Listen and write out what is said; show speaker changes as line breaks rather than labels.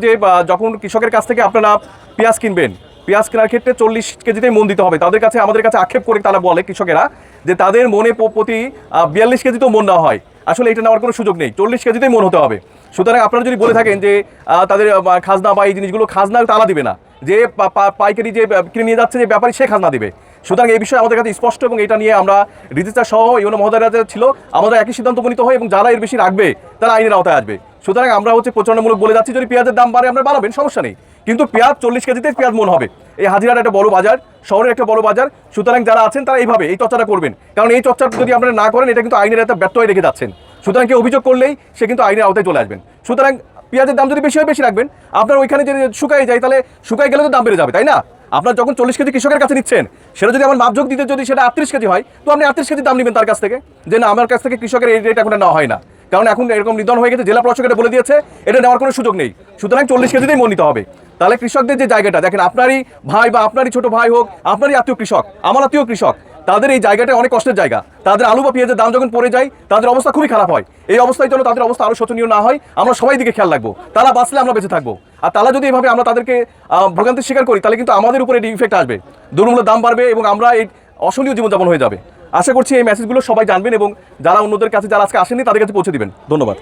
যে যখন কৃষকের কাছ থেকে আপনারা পেঁয়াজ কিনবেন, পেঁয়াজ কেনার ক্ষেত্রে 40 কেজিতেই মন দিতে হবে। তাদের কাছে আমাদের কাছে আক্ষেপ করে তারা বলে কৃষকেরা যে তাদের মনে প্রতি 42 কেজিতেও মন নেওয়া হয়। আসলে এটা নেওয়ার কোনো সুযোগ নেই, 40 কেজিতেই মন হতে হবে। সুতরাং আপনারা যদি বলে থাকেন যে তাদের খাজনা বা এই জিনিসগুলো খাজনা তারা দিবে না, যে পাইকারি যে কিনে নিয়ে যাচ্ছে যে ব্যাপারী সে খাজনা দিবে। সুতরাং এই বিষয়ে আমাদের কাছে স্পষ্ট, এবং এটা নিয়ে আমরা রেজিস্ট্রার সহ ইউনো মহোদয়রা ছিল আমাদের একই সিদ্ধান্ত উপনীত হয়, এবং যারা এর বেশি রাখবে তারা আইনের আওতায় আসবে। সুতরাং আমরা প্রচারণামূলক বলে যাচ্ছি, যদি পেঁয়াজের দাম বাড়ে আমরা বাড়াবেন, সমস্যা নেই, কিন্তু পেঁয়াজ 40 কেজিতে পেঁয়াজ মন হবে। এই হাজিরার একটা বড় বাজার, শহরের একটা বড় বাজার। সুতরাং যারা আছেন তারা এইভাবে এই চর্চাটা করবেন, কারণ এই চর্চা যদি আপনারা না করেন এটা কিন্তু আইনের একটা ব্যত্যয় রেখে যাচ্ছেন। সুতরাং কেউ অভিযোগ করলেই সে কিন্তু আইনের আওতায় চলে আসবেন। সুতরাং পেঁয়াজের দাম যদি বেশি হয় বেশি রাখবেন, আপনার ওইখানে যদি শুকাই যায় তাহলে শুকাই গেলে তো দাম বেড়ে যাবে, তাই না? আপনার যখন 40 কেজি কৃষকের কাছে নিচ্ছেন, সেটা যদি আমার মাপযোগ দিতে যদি সেটা 38 কেজি হয়, তো আপনি 38 কেজি দাম নেবেন তার কাছ থেকে, যে না আমার কাছ থেকে কৃষকের এই রেট এখন নেওয়া হয় না, কারণ এখন এরকম নিধন হয়ে গেছে, জেলা প্রশাসক এটা বলে দিয়েছে, এটা নেওয়ার কোনো সুযোগ নেই। সুতরাং 40 কেজিতেই মন নিতে হবে। তাহলে কৃষকদের যে জায়গাটা দেখেন, আপনারই ভাই বা আপনারই ছোট ভাই হোক, আপনারই আত্মীয় কৃষক, আমার আত্মীয় কৃষক, তাদের এই জায়গাটা অনেক কষ্টের জায়গা। তাদের আলু বা পেঁয়াজের দাম যখন পড়ে যায় তাদের অবস্থা খুবই খারাপ হয়। এই অবস্থায় যেন তাদের অবস্থা আরও শোচনীয় না হয়, আমরা সবাই দিকে খেয়াল রাখবো। তারা বাঁচলে আমরা বেঁচে থাকবো, আর তারা যদি এভাবে আমরা তাদেরকে ভোগান্তির শিকার করি, তাহলে কিন্তু আমাদের উপরে এই ইফেক্ট আসবে, দ্রব্যমূল্যের দাম বাড়বে এবং আমরা এই অসহনীয় জীবনযাপন হয়ে যাবে। আশা করছি এই মেসেজগুলো সবাই জানবেন, এবং যারা অন্যদের কাছে যারা আজকে আসেননি তাদের কাছে পৌঁছে দিবেন। ধন্যবাদ।